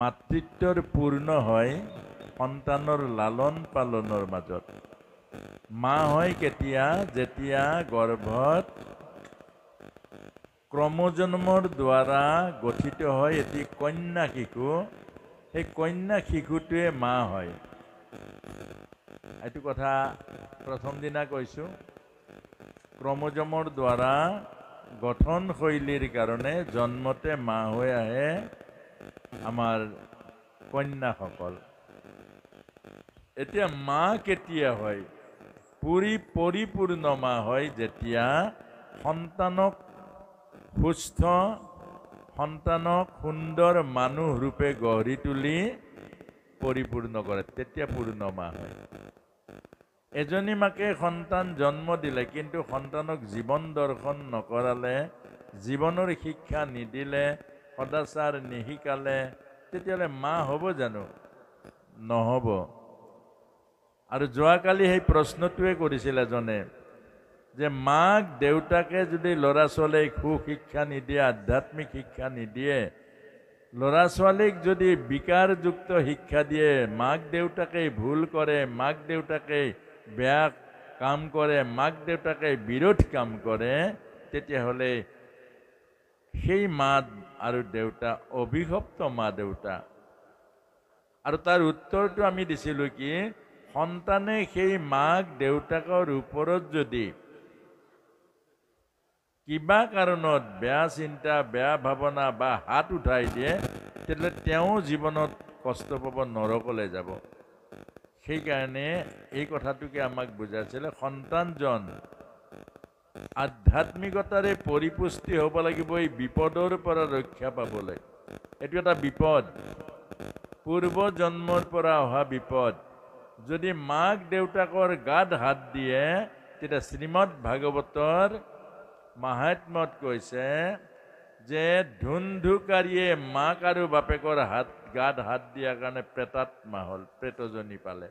মাতৃত্বৰ পূৰ্ণ হয় সন্তানৰ লালন পালনৰ মাজত। মা হয় কেতিয়া? যেতিয়া গৰ্ভত ক্ৰমজন্মৰ দ্বাৰা গঠিত হয় এটি কন্যা শিশু, সেই কন্যা শিশুটোৱে মা হয়। এইটো কথা প্ৰথম দিনা কৈছোঁ। ক্ৰমজমৰ দ্বাৰা গঠনশৈলীৰ কাৰণে জন্মতে মা হৈ আহে আমাৰ কন্যাসকল। এতিয়া মা কেতিয়া হয়? পৰিপূৰ্ণ মা হয় যেতিয়া সন্তানক সুস্থ, সন্তানক সুন্দৰ মানুহ ৰূপে গঢ়ি তুলি পৰিপূৰ্ণ কৰে, তেতিয়া পূৰ্ণ মা হয়। এজনী মাকে সন্তান জন্ম দিলে কিন্তু সন্তানক জীৱন দৰ্শন নকৰালে, জীৱনৰ শিক্ষা নিদিলে, সদাচাৰ নিশিকালে, তেতিয়াহ'লে মা হ'ব জানো? নহ'ব। আৰু যোৱাকালি সেই প্ৰশ্নটোৱে কৰিছিল এজনে, যে মাক দেউতাকে যদি ল'ৰা ছোৱালীক সুশিক্ষা নিদিয়ে, আধ্যাত্মিক শিক্ষা নিদিয়ে, ল'ৰা ছোৱালীক যদি বিকাৰযুক্ত শিক্ষা দিয়ে, মাক দেউতাকে ভুল কৰে, মাক দেউতাকে বেয়া কাম কৰে, মাক দেউতাকে বিৰোধ কাম কৰে, তেতিয়াহ'লে সেই মা আৰু দেউতা অভিশপ্ত মা দেউতা। আৰু তাৰ উত্তৰটো আমি দিছিলোঁ কি, সন্তানে সেই মাক দেউতাকৰ ওপৰত যদি কিবা কাৰণত বেয়া চিন্তা, বেয়া ভাৱনা বা হাত উঠাই দিয়ে, তেতিয়াহ'লে তেওঁ জীৱনত কষ্ট পাব, নৰকলৈ যাব। সেইকাৰণে এই কথাটোকে আমাক বুজাইছিলে, সন্তানজন আধ্যাত্মিকতাৰে পৰিপুষ্টি হ'ব লাগিব এই বিপদৰ পৰা ৰক্ষা পাবলৈ। এইটো এটা বিপদ, পূৰ্ব জন্মৰ পৰা অহা বিপদ। যদি মাক দেউতাকৰ গাত হাত দিয়ে, তেতিয়া শ্ৰীমদ ভাগৱতৰ মাহাত্ম্যত কৈছে যে ধুন্ধুকাৰীয়ে মাক আৰু বাপেকৰ গাত হাত দিয়াৰ কাৰণে প্ৰেতাত্মা হ'ল, প্ৰেতজনী পালে।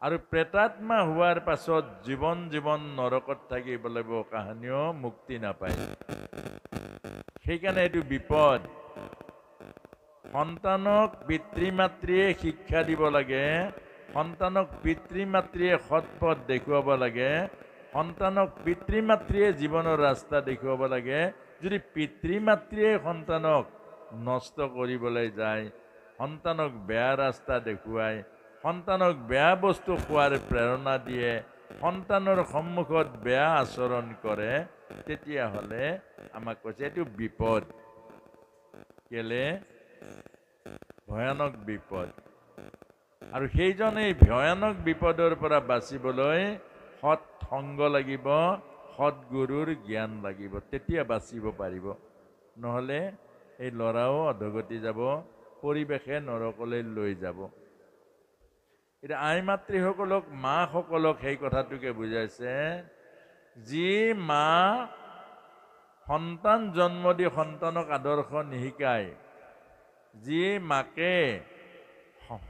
আৰু প্ৰেতাত্মা হোৱাৰ পাছত জীৱন জীৱন নৰকত থাকিব লাগিব, কাহানিও মুক্তি নাপায়। সেইকাৰণে এইটো বিপদ। সন্তানক পিতৃ মাতৃয়ে শিক্ষা দিব লাগে, সন্তানক পিতৃ মাতৃয়ে সৎ পথ দেখুৱাব লাগে, সন্তানক পিতৃ মাতৃয়ে জীৱনৰ ৰাস্তা দেখুৱাব লাগে। যদি পিতৃ মাতৃয়ে সন্তানক নষ্ট কৰিবলৈ যায়, সন্তানক বেয়া ৰাস্তা দেখুৱায়, সন্তানক বেয়া বস্তু খোৱাৰ প্ৰেৰণা দিয়ে, সন্তানৰ সন্মুখত বেয়া আচৰণ কৰে, তেতিয়াহ'লে আমাক কৈছে এইটো বিপদ। কেলে? ভয়ানক বিপদ। আৰু সেইজন এই ভয়ানক বিপদৰ পৰা বাচিবলৈ সৎ সংগ লাগিব, সৎগুৰুৰ জ্ঞান লাগিব, তেতিয়া বাচিব পাৰিব। নহ'লে এই ল'ৰাও অধগতি যাব, পৰিৱেশে নৰকলৈ লৈ যাব। এতিয়া আই মাতৃসকলক, মাসকলক সেই কথাটোকে বুজাইছে, যি মা সন্তান জন্ম দি সন্তানক আদৰ্শ নিশিকায়, যি মাকে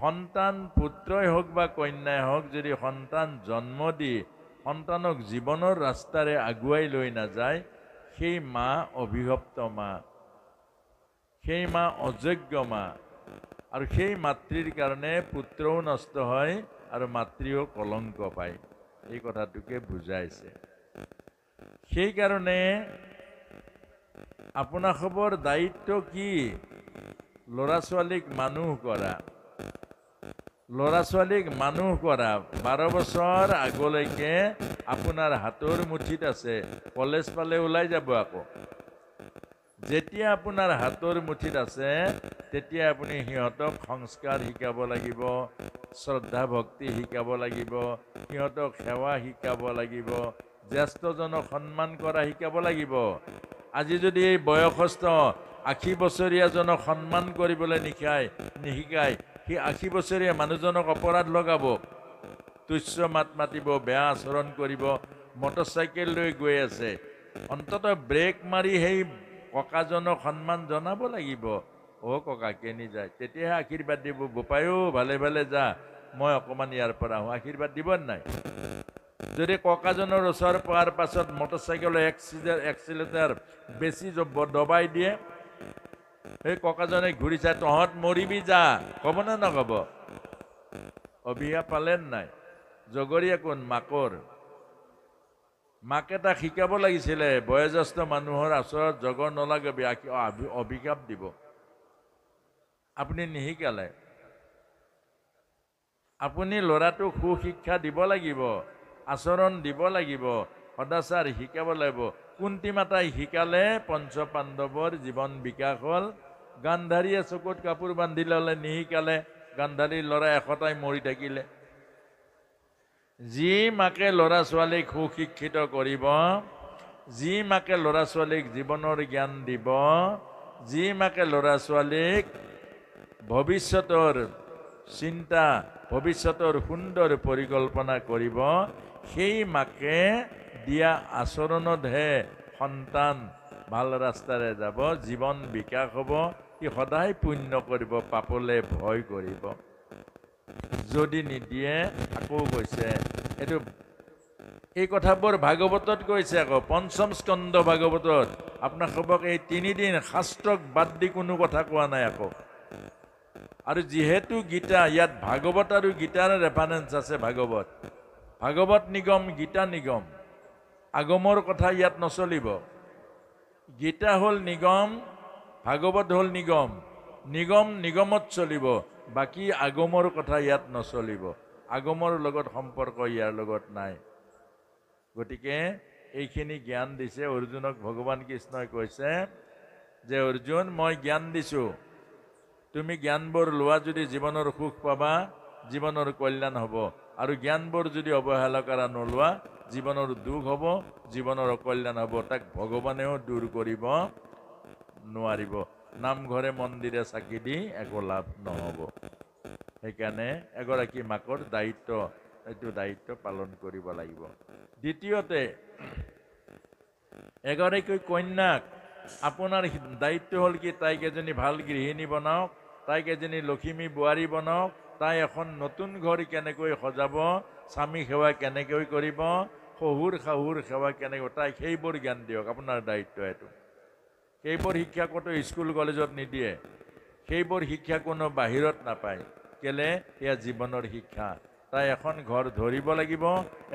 সন্তান পুত্ৰই হওক বা কন্যাই হওক, যদি সন্তান জন্ম দি সন্তানক জীৱনৰ ৰাস্তাৰে আগুৱাই লৈ নাযায়, সেই মা অভিশপ্ত মা, সেই মা অযোগ্য মা। আৰু সেই মাতৃৰ কাৰণে পুত্ৰও নষ্ট হয় আৰু মাতৃও কলংক পায়। এই কথাটোকে বুজাইছে। সেইকাৰণে আপোনাসৱৰ দায়িত্ব কি? ল'ৰা ছোৱালীক মানুহ কৰা, ল'ৰা ছোৱালীক মানুহ কৰা। 12 বছৰ আগলৈকে আপোনাৰ হাতৰ মুঠিত আছে, কলেজ পালে ওলাই যাব আকৌ। যেতিয়া আপোনাৰ হাতৰ মুঠিত আছে, তেতিয়া আপুনি সিহঁতক সংস্কাৰ শিকাব লাগিব, শ্ৰদ্ধা ভক্তি শিকাব লাগিব, সিহঁতক সেৱা শিকাব লাগিব, জ্যেষ্ঠজনক সন্মান কৰা শিকাব লাগিব। আজি যদি এই বয়সস্থ 80 বছৰীয়াজনক সন্মান কৰিবলৈ নিশিকায়, সি 80 বছৰীয়া মানুহজনক অপৰাধ লগাব, তুচ্ছ মাত মাতিব, বেয়া আচৰণ কৰিব। মটৰচাইকেল লৈ গৈ আছে, অন্ততঃ ব্ৰেক মাৰি সেই ককাজনক সন্মান জনাব লাগিব। অ' ককা কেনি যায়? তেতিয়াহে আশীৰ্বাদ দিব। বোপায়ো ভালে ভালে যা, মই অকণমান ইয়াৰ পৰা আহোঁ, আশীৰ্বাদ দিব নাই? যদি ককাজনৰ ওচৰ পোৱাৰ পাছত মটৰচাইকেলৰ এক্সিলেটাৰ বেছি দবাই দিয়ে, সেই ককাজনে ঘূৰি চাই তহঁত মৰিবি যা, ক'ব নে নক'ব? অভিশাপ পালে নাই? জগৰীয়া কোন? মাকৰ। মাকে তাক শিকাব লাগিছিলে বয়োজ্যেষ্ঠ মানুহৰ ওচৰত জগৰ নলাগবি, অভিশাপ দিব। আপুনি নিশিকালে। আপুনি ল'ৰাটোক সুশিক্ষা দিব লাগিব, আচৰণ দিব লাগিব, সদাচাৰ শিকাব লাগিব। কুন্তি মাতাই শিকালে, পঞ্চ পাণ্ডৱৰ জীৱন বিকাশ হ'ল। গান্ধাৰীয়ে চকুত কাপোৰ বান্ধি ল'লে, নিশিকালে। গান্ধাৰীৰ ল'ৰা 100টাই মৰি থাকিলে। যি মাকে ল'ৰা ছোৱালীক সুশিক্ষিত কৰিব, যি মাকে ল'ৰা ছোৱালীক জীৱনৰ জ্ঞান দিব, যি মাকে ল'ৰা ছোৱালীক ভৱিষ্যতৰ চিন্তা, ভৱিষ্যতৰ সুন্দৰ পৰিকল্পনা কৰিব, সেই মাকে দিয়া আচৰণতহে সন্তান ভাল ৰাস্তাৰে যাব, জীৱন বিকাশ হ'ব। সি সদায় পুণ্য কৰিব, পাপলে ভয় কৰিব। যদি নিদিয়ে, আকৌ কৈছে এইটো, এই কথাবোৰ ভাগৱতত কৈছে আকৌ, পঞ্চম স্কন্ধ ভাগৱতত। আপোনাক সবক এই 3 দিন শাস্ত্ৰক বাদ দি কোনো কথা কোৱা নাই আকৌ। আৰু যিহেতু গীতা, ইয়াত ভাগৱত আৰু গীতাৰ ৰেফাৰেঞ্চ আছে। ভাগৱত নিগম, গীতা নিগম। আগমৰ কথা ইয়াত নচলিব। গীতা হ'ল নিগম, ভাগৱত হ'ল নিগম। নিগম নিগমত চলিব, বাকী আগমৰ কথা ইয়াত নচলিব। আগমৰ লগত সম্পৰ্ক ইয়াৰ লগত নাই। গতিকে এইখিনি জ্ঞান দিছে অৰ্জুনক। ভগৱান কৃষ্ণই কৈছে যে অৰ্জুন, মই জ্ঞান দিছো, তুমি জ্ঞানবোৰ লোৱা যদি জীৱনৰ সুখ পাবা, জীৱনৰ কল্যাণ হ'ব। আৰু জ্ঞানবোৰ যদি অৱহেলা কৰা নোলোৱা, জীৱনৰ দুখ হ'ব, জীৱনৰ অকল্যাণ হ'ব। তাক ভগৱানেও দূৰ কৰিব নোৱাৰিব। নামঘৰে মন্দিৰে চাকি দি একো লাভ নহ'ব। সেইকাৰণে এগৰাকী মাকৰ দায়িত্ব, এইটো দায়িত্ব পালন কৰিব লাগিব। দ্বিতীয়তে, এগৰাকী কন্যাক আপোনাৰ দায়িত্ব হ'ল কি, তাইক এজনী ভাল গৃহিণী বনাওক, তাইক এজনী লখিমী বোৱাৰী বনাওক, তাই এখন নতুন ঘৰ কেনেকৈ সজাব, স্বামী সেৱা কেনেকৈ কৰিব, শহুৰ শাহুৰ সেৱা কেনেকৈ, তাইক সেইবোৰ জ্ঞান দিয়ক। আপোনাৰ দায়িত্ব এইটো। সেইবোৰ শিক্ষা ক'তো স্কুল কলেজত নিদিয়ে, সেইবোৰ শিক্ষা কোনো বাহিৰত নাপায়। কেলে? এয়া জীৱনৰ শিক্ষা। তাই এখন ঘৰ ধৰিব লাগিব,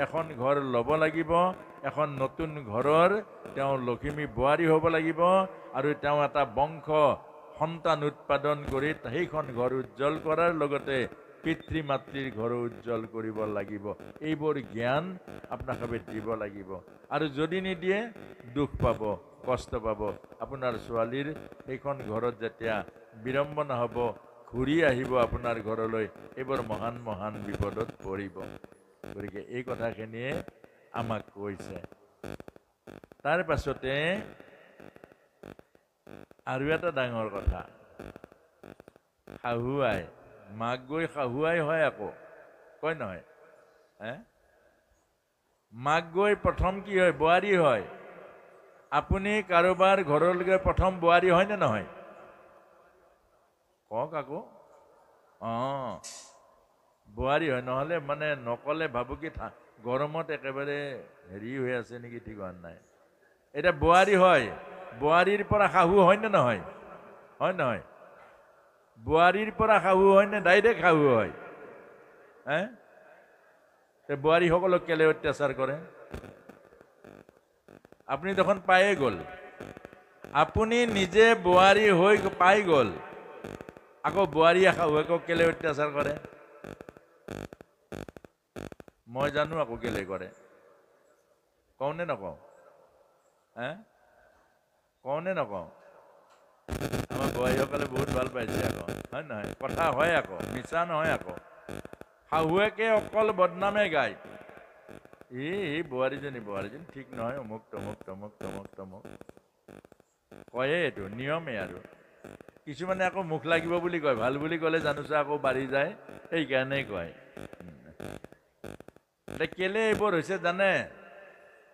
এখন ঘৰ ল'ব লাগিব, এখন নতুন ঘৰৰ তেওঁ লখিমী বোৱাৰী হ'ব লাগিব, আৰু তেওঁ এটা বংশ সন্তান উৎপাদন কৰি সেইখন ঘৰ উজ্জ্বল কৰাৰ লগতে পিতৃ মাতৃৰ ঘৰো উজ্জ্বল কৰিব লাগিব। এইবোৰ জ্ঞান আপোনালোকে দিব লাগিব। আৰু যদি নিদিয়ে, দুখ পাব, কষ্ট পাব। আপোনাৰ ছোৱালীৰ সেইখন ঘৰত যেতিয়া বিড়ম্বনা হ'ব, ঘূৰি আহিব আপোনাৰ ঘৰলৈ, এইবোৰ মহান মহান বিপদত পৰিব। গতিকে এই কথাখিনিয়ে আমাক কৈছে। তাৰ পাছতে আৰু এটা ডাঙৰ কথা, শাহুৱাই, মাক গৈ শাহুৱাই হয় আকৌ, কয় নহয়? মাক গৈ প্ৰথম কি হয়? বোৱাৰী হয়। আপুনি কাৰোবাৰ ঘৰলৈকে প্ৰথম বোৱাৰী হয় নে নহয়? কওক আকৌ। বোৱাৰী হয়, নহ'লে মানে নকলে ভাবো কি গৰমত একেবাৰে হেৰি হৈ আছে নেকি, ঠিক হোৱা নাই। এতিয়া বোৱাৰী হয়, বোৱাৰীৰ পৰা শাহু হয় নে নহয়? হয় নহয়? বোৱাৰীৰ পৰা শাহু হয় নে ডাইৰেক্ট শাহু হয়? বোৱাৰীসকলক কেলে অত্যাচাৰ কৰে? আপুনি দেখোন পায়ে গ'ল। আপুনি নিজে বোৱাৰী হৈ পাই গ'ল, আকৌ বোৱাৰীয়ে শাহুৱেকক কেলে অত্যাচাৰ কৰে? মই জানো আকৌ কেলে কৰে। কওঁ নে নকওঁ? কওঁ নে নকওঁ? আমাৰ বোৱাৰীসকলে বহুত ভাল পাইছে আকৌ, হয় নহয়? কথা হয় আকৌ, মিছা নহয় আকৌ। শাহুৱেকে অকল বদনামে গায়, এই বোৱাৰীজনী ঠিক নহয়, অমুক তমুক তমুক তমুক তমুক কয়ে। এইটো নিয়মে। আৰু কিছুমানে আকৌ মুখ লাগিব বুলি কয়, ভাল বুলি ক'লে জানোচা আকৌ বাঢ়ি যায়, সেইকাৰণেই কয়। কেলে এইবোৰ হৈছে জানে?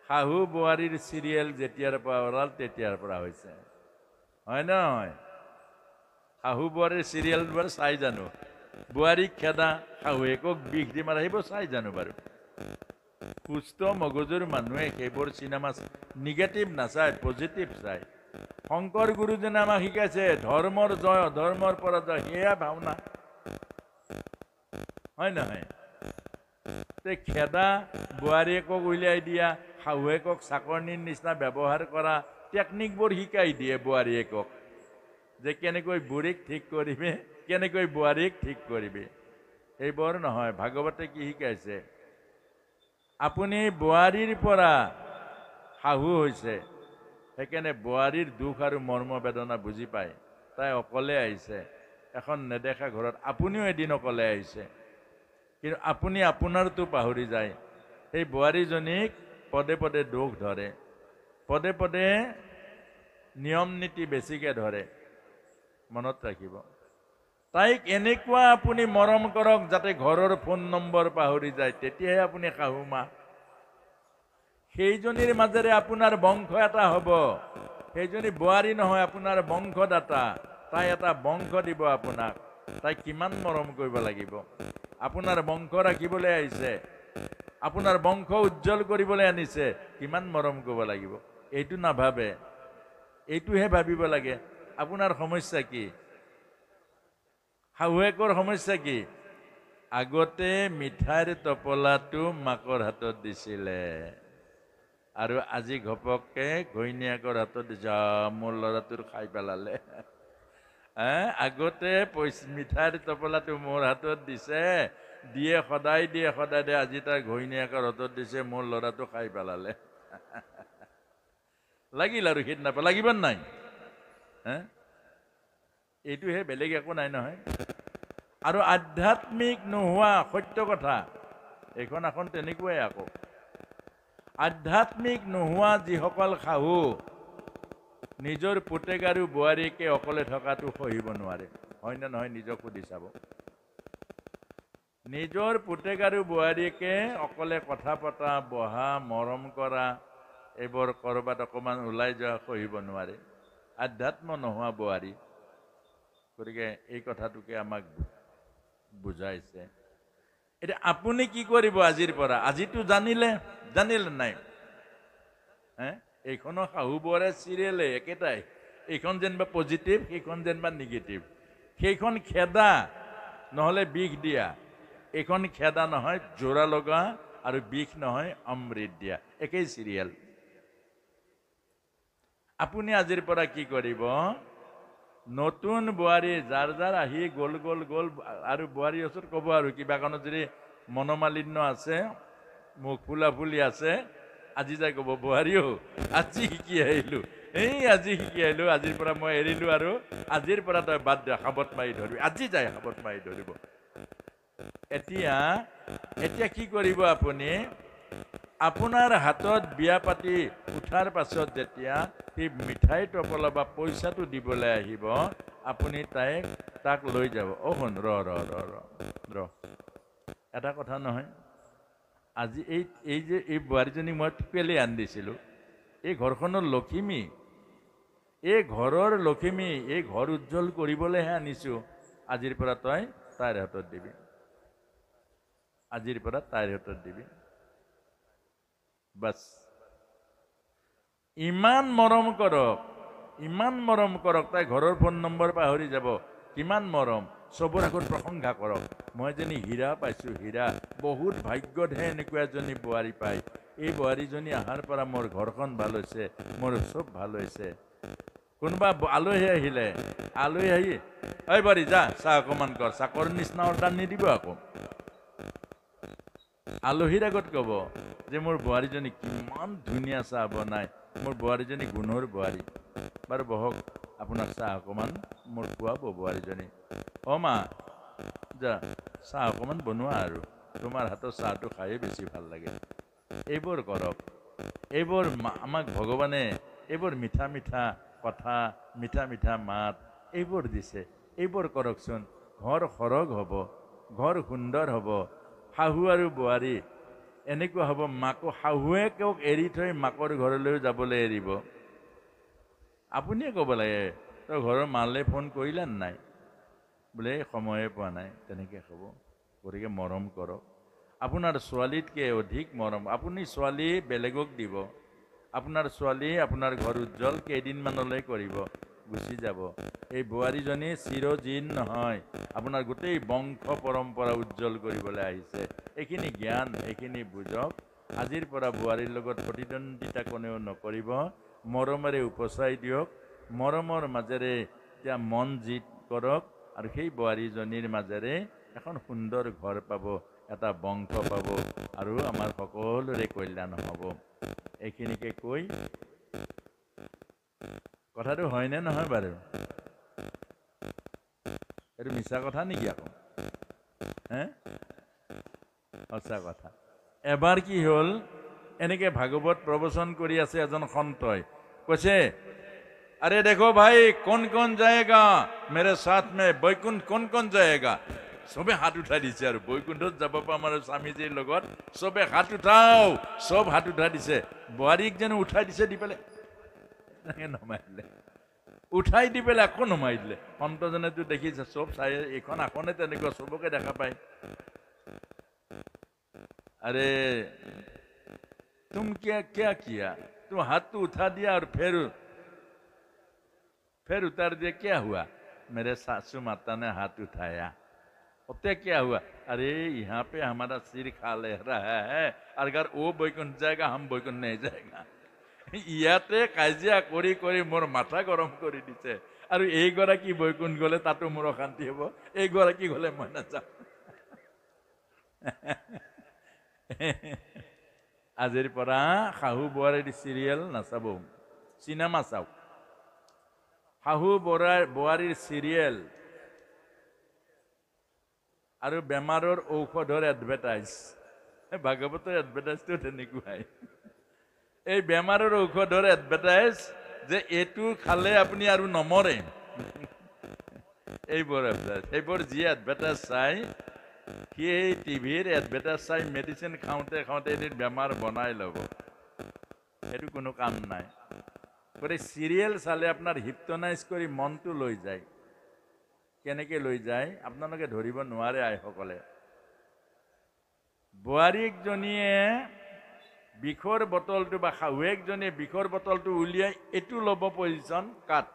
শাহু বোৱাৰীৰ চিৰিয়েল যেতিয়াৰ পৰা ওলাল তেতিয়াৰ পৰা হৈছে, হয় নহয়? শাহু বোৱাৰীৰ চিৰিয়েলবোৰ চাই জানো? বোৱাৰীক খেদা, শাহুৱেকক বিষ দি মাৰা, সেইবোৰ চাই জানো বাৰু? সুস্থ মগজুৰ মানুহে সেইবোৰ চিনেমা নিগেটিভ নাচায়, পজিটিভ চায়। শংকৰ গুৰুজনে আমাক শিকাইছে ধৰ্মৰ জয় অধৰ্মৰ পৰাজয়, সেয়া ভাওনা, হয় নহয়? খেদা, বোৱাৰীয়েকক উলিয়াই দিয়া, শাহুৱেকক চাকৰণিৰ নিচিনা ব্যৱহাৰ কৰা টেকনিকবোৰ শিকাই দিয়ে বোৱাৰীয়েকক, যে কেনেকৈ বুঢ়ীক ঠিক কৰিবি, কেনেকৈ বোৱাৰীক ঠিক কৰিবি। এইবোৰ নহয়। ভাগৱতে কি শিকাইছে? আপুনি বোৱাৰীৰ পৰা শাহু হৈছে, সেইকাৰণে বোৱাৰীৰ দুখ আৰু মৰ্ম বেদনা বুজি পায়। তাই অকলে আহিছে, এখন নেদেখা ঘৰত, আপুনিও এদিন অকলে আহিছে, কিন্তু আপুনি আপোনাৰতো পাহৰি যায়। সেই বোৱাৰীজনীক পদে পদে দুখ ধৰে, পদে পদে নিয়ম নীতি বেছিকে ধৰে। মনত ৰাখিব, তাইক এনেকুৱা আপুনি মৰম কৰক যাতে ঘৰৰ ফোন নম্বৰ পাহৰি যায়, তেতিয়াহে আপুনি শাহু মা। সেইজনীৰ মাজেৰে আপোনাৰ বংশ এটা হ'ব। সেইজনী বোৱাৰী নহয়, আপোনাৰ বংশদাতা। তাই এটা বংশ দিব আপোনাক। তাই কিমান মৰম কৰিব লাগিব। আপোনাৰ বংশ ৰাখিবলৈ আহিছে, আপোনাৰ বংশ উজ্জ্বল কৰিবলৈ আনিছে, কিমান মৰম কৰিব লাগিব। এইটো নাভাবে, এইটোহে ভাবিব লাগে। আপোনাৰ সমস্যা কি? শাহুৱেকৰ সমস্যা কি? আগতে মিঠাইৰ টোপোলাটো মাকৰ হাতত দিছিলে, আৰু আজি ঘপককে ঘৈণীয়েকৰ হাতত দিছে, মোৰ ল'ৰাটোৰ খাই পেলালে। আগতে মিঠাইৰ টোপোলাটো মোৰ হাতত দিছে, দিয়ে সদায় দিয়ে, সদায় দিয়ে, আজি তাৰ ঘৈণীয়েকৰ হাতত দিছে, মোৰ ল'ৰাটো খাই পেলালে। লাগিল আৰু সিদিনা লাগিব নাই? এইটোহে, বেলেগ একো নাই নহয়। আৰু আধ্যাত্মিক নোহোৱা সত্য কথা, এইখন এখন তেনেকুৱাই আকৌ। আধ্যাত্মিক নোহোৱা যিসকল শাহু নিজৰ পুতেক আৰু বোৱাৰীকে অকলে থকাটো সহিব নোৱাৰে, হয় নে নহয়? নিজক সুধি চাব। নিজৰ পুতেক আৰু বোৱাৰীকে অকলে কথা পতা, বহা, মৰম কৰা, এইবোৰ কৰবাত অকমান ওলাই যোৱা সহিব নোৱাৰে। আধ্যাত্ম নোহোৱা বোৱাৰী। গতিকে এই কথাটোকে আমাক বুজাইছে। এতিয়া আপুনি কি কৰিব আজিৰ পৰা? আজিতো জানিলে নাই? এইখনো শাহু বোৱাৰীৰ চিৰিয়েলে একেটাই। এইখন যেনিবা পজিটিভ, সেইখন যেনিবা নিগেটিভ। সেইখন খেদা নহলে বিষ দিয়া, এইখন খেদা নহয় জোৰা লগা, আৰু বিষ নহয় অমৃত দিয়া, একেই চিৰিয়েল। আপুনি আজিৰ পৰা কি কৰিব? নতুন বোৱাৰী যাৰ যাৰ আহি গ'ল আৰু বোৱাৰীৰ ওচৰত ক'ব, আৰু কিবা কাৰণত যদি মনোমালিন্য আছে, মুখ ফুলি আছে, আজি যাই ক'ব, বোৱাৰীও আজি শিকি আহিলো, আজি শিকি আহিলো, আজিৰ পৰা মই এৰিলো, আৰু আজিৰ পৰা তই বাদ দে, সাবত মাৰি ধৰিবি, আজি যাই সাবত মাৰি ধৰিব। এতিয়া কি কৰিব আপুনি? আপোনাৰ হাতত বিয়া পাতি উঠাৰ পাছত যেতিয়া সেই মিঠাই টোপোলা বা পইচাটো দিবলৈ আহিব, আপুনি তাক লৈ যাব। শুন, ৰ এটা কথা নহয়, আজি এই বোৱাৰীজনী মই কেলে আনি দিছিলো, এই ঘৰখনৰ লখিমী, এই ঘৰৰ লখিমী, এই ঘৰ উজ্জ্বল কৰিবলৈহে আনিছো। আজিৰ পৰা তই তাইৰ হাতত দিবি, আজিৰ পৰা তাইৰ হাতত দিবি, বাছ। ইমান মৰম কৰক, তাই ঘৰৰ ফোন নম্বৰ পাহৰি যাব। কিমান মৰম, চবৰ আগত প্ৰশংসা কৰক, মই যেনি হীৰা পাইছো, হীৰা। বহুত ভাগ্যতহে এনেকুৱা এজনী বোৱাৰী পায়। এই বোৱাৰীজনী অহাৰ পৰা মোৰ ঘৰখন ভাল হৈছে, মোৰ চব ভাল হৈছে। কোনোবা আলহী আহিলে, আলহী আহি, ঐ বোৱাৰী যা চাহ অকমান কৰ, চাকৰ নিচিনা অৰ্ডাৰ নিদিব আকৌ। আলহীৰ আগত কব যে মোৰ বোৱাৰীজনী কিমান ধুনীয়া চাহ বনায়, মোৰ বোৱাৰীজনী গুণৰ বোৱাৰী। বাৰু বহক, আপোনাক চাহ অকমান মোৰ খুৱাব বোৱাৰীজনী। মা যা চাহ অকমান বনোৱা, আৰু তোমাৰ হাতৰ চাহটো খায়ে বেছি ভাল লাগে। এইবোৰ কৰক। এইবোৰ আমাক ভগৱানে এইবোৰ মিঠা মিঠা কথা, মিঠা মিঠা মাত এইবোৰ দিছে। এইবোৰ কৰকচোন, ঘৰ সৰগ হ'ব, ঘৰ সুন্দৰ হ'ব। শাহু আৰু বোৱাৰী এনেকুৱা হ'ব, শাহুৱেকক এৰি থৈ মাকৰ ঘৰলৈও যাবলৈ এৰিব। আপুনিয়ে ক'ব লাগে, তই ঘৰৰ মালে ফোন কৰিলে নাই? বোলে সময়ে পোৱা নাই, তেনেকৈ হ'ব। গতিকে মৰম কৰক। আপোনাৰ ছোৱালীতকৈ অধিক মৰম আপুনি ছোৱালী বেলেগক দিব, আপোনাৰ ছোৱালী আপোনাৰ ঘৰ উজ্জ্বল কেইদিনমানলৈ কৰিব, গুচি যাব। এই বোৱাৰীজনী চিৰজীন নহয়, আপোনাৰ গোটেই বংশ পৰম্পৰা উজ্জ্বল কৰিবলৈ আহিছে। এইখিনি জ্ঞান, এইখিনি বুজক। আজিৰ পৰা বোৱাৰীৰ লগত প্ৰতিদ্বন্দ্বিতা কোনেও নকৰিব, মৰমেৰে উপচাই দিয়ক, মৰমৰ মাজেৰে এতিয়া মন জিত কৰক, আৰু সেই বোৱাৰীজনীৰ মাজেৰে এখন সুন্দৰ ঘৰ পাব, এটা বংশ পাব, আৰু আমাৰ সকলোৰে কল্যাণ হ'ব। এইখিনিকে কৈ কথাটো হয়নে নহয় বাৰু? এইটো মিছা কথা নেকি আকৌ? সঁচা কথা। এবাৰ কি হ'ল, এনেকে ভাগৱত প্ৰবচন কৰি আছে এজন সন্তই, কৈছে अरे देखो भाई कौन कौन जाएगा मेरे साथ में बैकुंठ कौन कौन जाएगा। सबे हाथ उठाई दिছে আৰু বৈকুণ্ঠত যাব পৰা আমাৰ স্বামীজীৰ লগত সবে হাত উঠাও, সব হাত উঠাই দিছে। বোৱাৰীক যেন উঠাই দিছে, দি পেলাই নমাই দিলে, উঠাই দি পেলাই আকৌ নমাই দিলে। সন্তজনেতো দেখিছে, সব চাই, এইখন আসনে তেনেকুৱা সবকে দেখা পায়। अरे तुम क्या किया, तुम हाथ तो उठा दिया और फिर उतार दिया, क्या हुआ? मेरे सासू माता ने हाथ उठाया, उससे क्या हुआ? अरे यहाँ पे हमारा सिर खा ले रहा है, अगर वो बैकुंठ जाएगा हम बैकुंठ नहीं जाएगा। ইয়াতে কাজিয়া কৰি কৰি মোৰ মাথা গৰম কৰি দিছে, আৰু এইগৰাকী বৈকুণ্ঠ গ'লে তাতো মোৰ অশান্তি হ'ব, এইগৰাকী গ'লে মই নাযাওঁ। আজিৰ পৰা শাহু বোৱাৰীৰ চিৰিয়েল নাচাব, চিনেমা চাওক। শাহু বোৱাৰীৰ চিৰিয়েল আৰু বেমাৰৰ ঔষধৰ এডভাৰটাইজ, ভাগৱতৰ এডভাৰটাইজটো তেনেকুৱাই। এই বেমাৰৰ ঔষধৰ এডভাৰটাইজ যে এইটো খালে আপুনি আৰু নমৰে, এইবোৰ এডভাৰটাইজ। এইবোৰ যি এডভাৰটাইজ চাই, সি এই টিভিৰ এডভাৰটাইজ চাই মেডিচিন খাওঁতে খাওঁতে এদিন বেমাৰ বনাই ল'ব, সেইটো কোনো কাম নাই। গতিকে চিৰিয়েল চালে আপোনাৰ হিপটনাইজ কৰি মনটো লৈ যায়। কেনেকৈ লৈ যায় আপোনালোকে ধৰিব নোৱাৰে আইসকলে। বোৱাৰীকজনীয়ে বিষৰ বটলটো বা শাহুৱেকজনীয়ে বিষৰ বটলটো উলিয়াই এইটো ল'ব পজিশ্যন, কাট,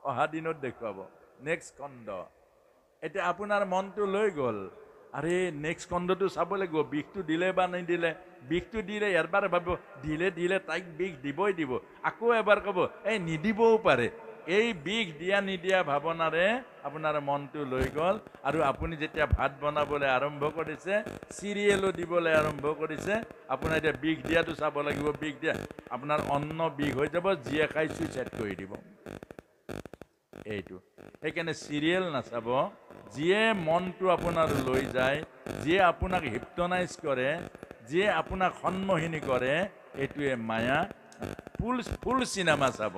অহা দিনত দেখুৱাব নেক্সট খণ্ড। এতিয়া আপোনাৰ মনটো লৈ গ'ল, আৰে নেক্সট খণ্ডটো চাব লাগিব, বিষটো দিলে বা নিদিলে। বিষটো দিলে এবাৰ ভাবিব, দিলে তাইক বিষ দিবই দিব, আকৌ এবাৰ ক'ব এই নিদিবও পাৰে। এই বিষ দিয়া নিদিয়া ভাৱনাৰে আপোনাৰ মনটো লৈ গ'ল, আৰু আপুনি যেতিয়া ভাত বনাবলৈ আৰম্ভ কৰিছে, চিৰিয়েলো দিবলৈ আৰম্ভ কৰিছে, আপোনাৰ এতিয়া বিষ দিয়াটো চাব লাগিব। বিষ দিয়া আপোনাৰ অন্ন বিষ হৈ যাব, যিয়ে খাই চুইচাইড কৰি দিব। এইটো সেইকাৰণে চিৰিয়েল নাচাব। যিয়ে মনটো আপোনাৰ লৈ যায়, যিয়ে আপোনাক হিপটনাইজ কৰে, যিয়ে আপোনাক সন্মোহিনী কৰে, এইটোৱে মায়া। ফুল চিনেমা চাব,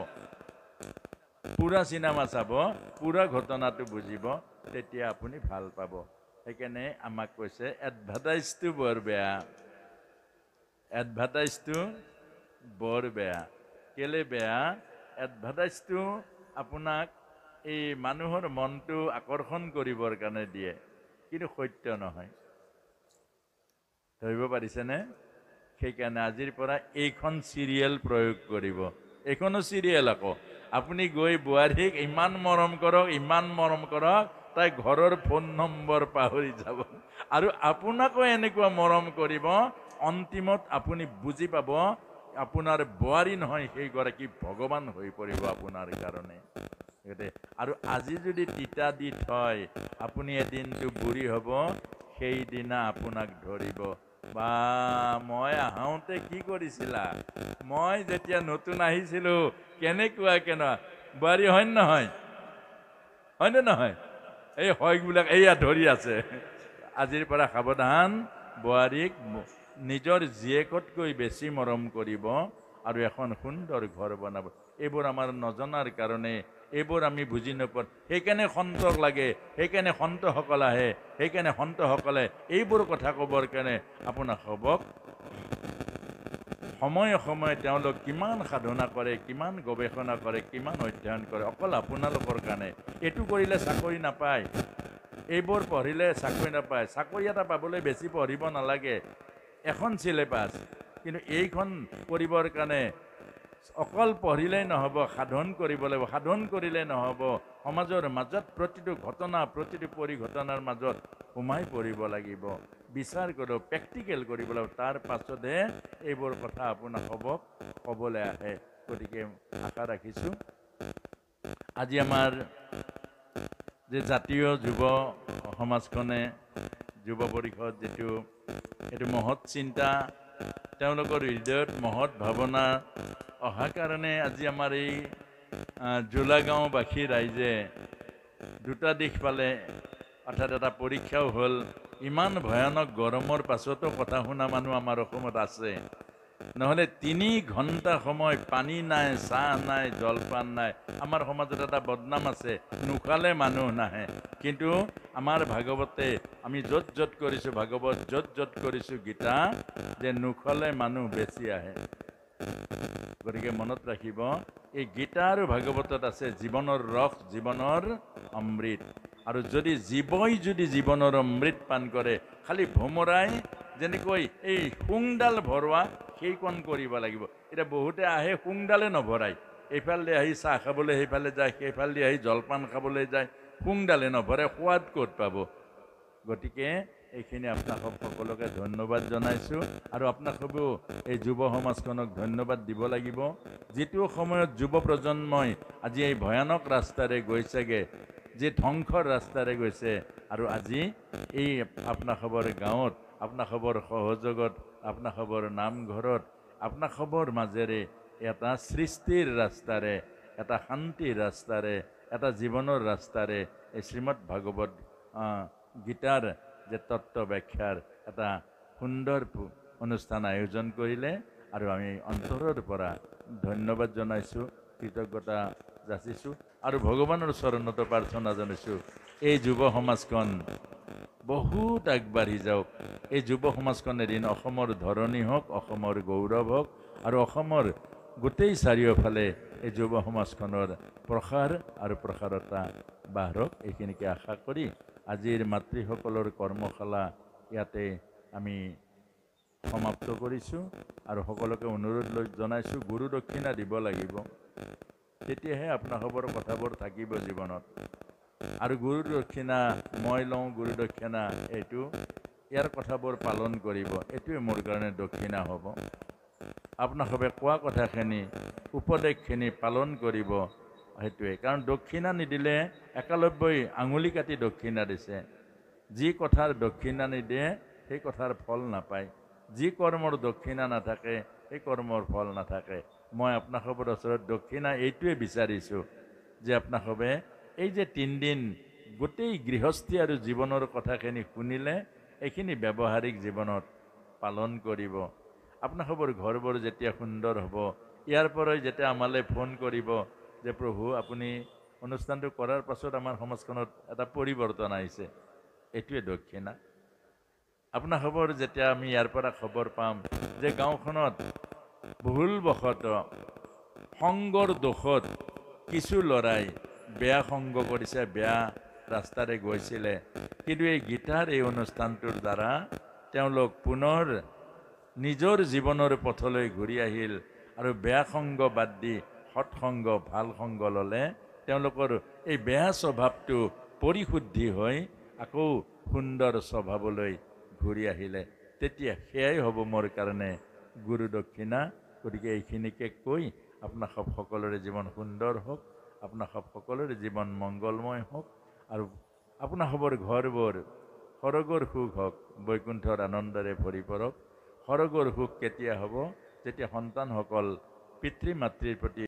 পুৰা চিনেমা চাব, পুৰা ঘটনাটো বুজিব, তেতিয়া আপুনি ভাল পাব। সেইকাৰণে আমাক কৈছে এডভাৰটাইজটো বৰ বেয়া, এডভাৰটাইজটো বৰ বেয়া। কেলে বেয়া? এডভাৰটাইজটো আপোনাক এই মানুহৰ মনটো আকৰ্ষণ কৰিবৰ কাৰণে দিয়ে, কিন্তু সত্য নহয়। ধৰিব পাৰিছেনে? সেইকাৰণে আজিৰ পৰা এইখন চিৰিয়েল প্ৰয়োগ কৰিব। এইখনো চিৰিয়েল আকৌ। আপুনি গৈ বোৱাৰীক ইমান মৰম কৰক, ইমান মৰম কৰক, তাই ঘৰৰ ফোন নম্বৰ পাহৰি যাব, আৰু আপোনাকো এনেকুৱা মৰম কৰিব, অন্তিমত আপুনি বুজি পাব আপোনাৰ বোৱাৰী নহয়, সেইগৰাকী ভগৱান হৈ পৰিব আপোনাৰ কাৰণে। আৰু আজি যদি তিতা দি থয়, আপুনি এদিনটো বুঢ়ী হ'ব, সেইদিনা আপোনাক ধৰিব, বা মই আহোঁতে কি কৰিছিলা, মই যেতিয়া নতুন আহিছিলোঁ কেনেকুৱা বোৱাৰী হয় নহয়, হয়নে নহয়? এই হয়বিলাক এইয়া ধৰি আছে। আজিৰ পৰা সাৱধান, বোৱাৰীক নিজৰ জীয়েকতকৈ বেছি মৰম কৰিব, আৰু এখন সুন্দৰ ঘৰ বনাব। এইবোৰ আমাৰ নজনাৰ কাৰণে, এইবোৰ আমি বুজি নাপাওঁ। সেইকাৰণে সন্তক লাগে, সেইকাৰণে সন্তসকল আহে, সেইকাৰণে সন্তসকলে এইবোৰ কথা ক'বৰ কাৰণে আপোনাক হ'বক। সময়ে সময়ে তেওঁলোক কিমান সাধনা কৰে, কিমান গৱেষণা কৰে, কিমান অধ্যয়ন কৰে, অকল আপোনালোকৰ কাৰণে। এইটো কৰিলে চাকৰি নাপায়, এইবোৰ পঢ়িলে চাকৰি নাপায়। চাকৰি এটা পাবলৈ বেছি পঢ়িব নালাগে, এখন চিলেবাছ, কিন্তু এইখন কৰিবৰ কাৰণে অকল পঢ়িলেই নহ'ব, সাধন কৰিব লাগিব। সাধন কৰিলে নহ'ব, সমাজৰ মাজত প্ৰতিটো ঘটনা, প্ৰতিটো পৰিঘটনাৰ মাজত সোমাই পৰিব লাগিব, বিচাৰ কৰিব, প্ৰেক্টিকেল কৰিব লাগিব। তাৰ পাছতহে এইবোৰ কথা আপোনাক ক'বলৈ আহে। গতিকে আশা ৰাখিছোঁ আজি আমাৰ যে জাতীয় যুৱ সমাজখনে, যুৱ পৰিষদ যিটো, এইটো মহৎ চিন্তা, তেওঁলোকৰ হৃদয়ত মহৎ ভাৱনা অহাৰ কাৰণে আজি আমাৰ এই জোলাগাঁওবাসী ৰাইজে দুটা দিশ পালে। অৰ্থাৎ এটা পৰীক্ষাও হ'ল। ইমান ভয়ানক গৰমৰ পাছতো কথা শুনা মানুহ আমাৰ অসমত আছে। নহ'লে 3 ঘণ্টা সময় পানী নাই, চাহ নাই, জলপান নাই। আমাৰ সমাজত এটা বদনাম আছে, নোখালে মানুহ নাহে। কিন্তু আমাৰ ভাগৱতে আমি য'ত য'ত কৰিছোঁ ভাগৱত, য'ত য'ত কৰিছোঁ গীতা, যে নোখালে মানুহ বেছি আহে। গতিকে মনত ৰাখিব, এই গীতা আৰু ভাগৱতত আছে জীৱনৰ ৰস, জীৱনৰ অমৃত। আৰু যদি জীৱনৰ অমৃত পান কৰে, খালি ভোমৰাই যেনেকৈ এই শুংডাল ভৰোৱা সেইকণ কৰিব লাগিব। এতিয়া বহুতে আহে শুংডালে নভৰায়, এইফালে আহি চাহ খাবলৈ সেইফালে যায়, সেইফালে আহি জলপান খাবলৈ যায়, শুংডালে নভৰে, সোৱাদ ক'ত পাব? গতিকে এইখিনি আপোনাক সকলোকে ধন্যবাদ জনাইছোঁ। আৰু আপোনালোকেও এই যুৱ সমাজখনক ধন্যবাদ দিব লাগিব। যিটো সময়ত যুৱ প্ৰজন্মই আজি এই ভয়ানক ৰাস্তাৰে গৈছেগৈ, যে ধ্বংসৰ ৰাস্তাৰে গৈছে, আৰু আজি এই আপোনালোকৰ গাঁৱত, আপোনালোকৰ সহযোগত, আপোনালোকৰ নামঘৰত, আপোনালোকৰ মাজেৰে এটা সৃষ্টিৰ ৰাস্তাৰে, এটা শান্তিৰ ৰাস্তাৰে, এটা জীৱনৰ ৰাস্তাৰে এই শ্ৰীমদ ভাগৱত গীতাৰ যে তত্ত্ব ব্যাখ্যাৰ এটা সুন্দৰ অনুষ্ঠান আয়োজন কৰিলে। আৰু আমি অন্তৰৰ পৰা ধন্যবাদ জনাইছোঁ, কৃতজ্ঞতা যাচিছোঁ, আৰু ভগৱানৰ চৰণতো প্ৰাৰ্থনা জনাইছোঁ এই যুৱ সমাজখন বহুত আগবাঢ়ি যাওক। এই যুৱ সমাজখন এদিন অসমৰ ধৰণী হওক, অসমৰ গৌৰৱ হওক, আৰু অসমৰ গোটেই চাৰিওফালে এই যুৱ সমাজখনৰ প্ৰসাৰ আৰু প্ৰসাৰতা বাঢ়ক, এইখিনিকে আশা কৰি আজিৰ মাতৃসকলৰ কৰ্মশালা ইয়াতে আমি সমাপ্ত কৰিছোঁ। আৰু সকলোকে অনুৰোধ জনাইছোঁ, গুৰু দক্ষিণা দিব লাগিব, তেতিয়াহে আপোনালোকৰ কথাবোৰ থাকিব জীৱনত। আৰু গুৰু দক্ষিণা মই লওঁ, গুৰু দক্ষিণা এইটো, ইয়াৰ কথাবোৰ পালন কৰিব, এইটোৱে মোৰ কাৰণে দক্ষিণা হ'ব। আপোনালোকে কোৱা কথাখিনি, উপদেশখিনি পালন কৰিব, সেইটোৱে। কাৰণ দক্ষিণা নিদিলে, 91 আঙুলি কাটি দক্ষিণা দিছে। যি কথাৰ দক্ষিণা নিদিয়ে সেই কথাৰ ফল নাপায়। যি কৰ্মৰ দক্ষিণা নাথাকে সেই কৰ্মৰ ফল নাথাকে। মই আপোনালোকৰ ওচৰত দক্ষিণা এইটোৱে বিচাৰিছোঁ, যে আপোনালোকে এই যে 3 দিন গোটেই গৃহস্থী আৰু জীৱনৰ কথাখিনি শুনিলে, এইখিনি ব্যৱহাৰিক জীৱনত পালন কৰিব। আপোনালোকৰ ঘৰবোৰ যেতিয়া সুন্দৰ হ'ব, ইয়াৰ পৰাই যেতিয়া আমালৈ ফোন কৰিব যে প্ৰভু আপুনি অনুষ্ঠানটো কৰাৰ পাছত আমাৰ সমাজখনত এটা পৰিৱৰ্তন আহিছে, এইটোৱে দক্ষিণা। আপোনালোকৰ যেতিয়া আমি ইয়াৰ পৰা খবৰ পাম যে গাঁওখনত ভুলবশতঃ সংগৰ দোষত কিছু ল'ৰাই বেয়া সংগ কৰিছে, বেয়া ৰাস্তাৰে গৈছিলে, কিন্তু এই গীতাৰ এই অনুষ্ঠানটোৰ দ্বাৰা তেওঁলোক পুনৰ নিজৰ জীৱনৰ পথলৈ ঘূৰি আহিল, আৰু বেয়া সংগ বাদ দি সৎসংগ, ভাল সংগ ল'লে, তেওঁলোকৰ এই বেয়া স্বভাৱটো পৰিশুদ্ধি হৈ আকৌ সুন্দৰ স্বভাৱলৈ ঘূৰি আহিলে। তেতিয়া সেয়াই হ'ব মোৰ কাৰণে গুৰু দক্ষিণা। গতিকে এইখিনিকে কৈ আপোনালোক সকলোৰে জীৱন সুন্দৰ হওক, আপোনালোক সকলোৰে জীৱন মংগলময় হওক, আৰু আপোনালোকৰ ঘৰবোৰ সৰগৰ সুখ হওক, বৈকুণ্ঠৰ আনন্দৰে ভৰি পৰক। সৰগৰ সুখ কেতিয়া হ'ব? যেতিয়া সন্তানসকল পিতৃ মাতৃৰ প্ৰতি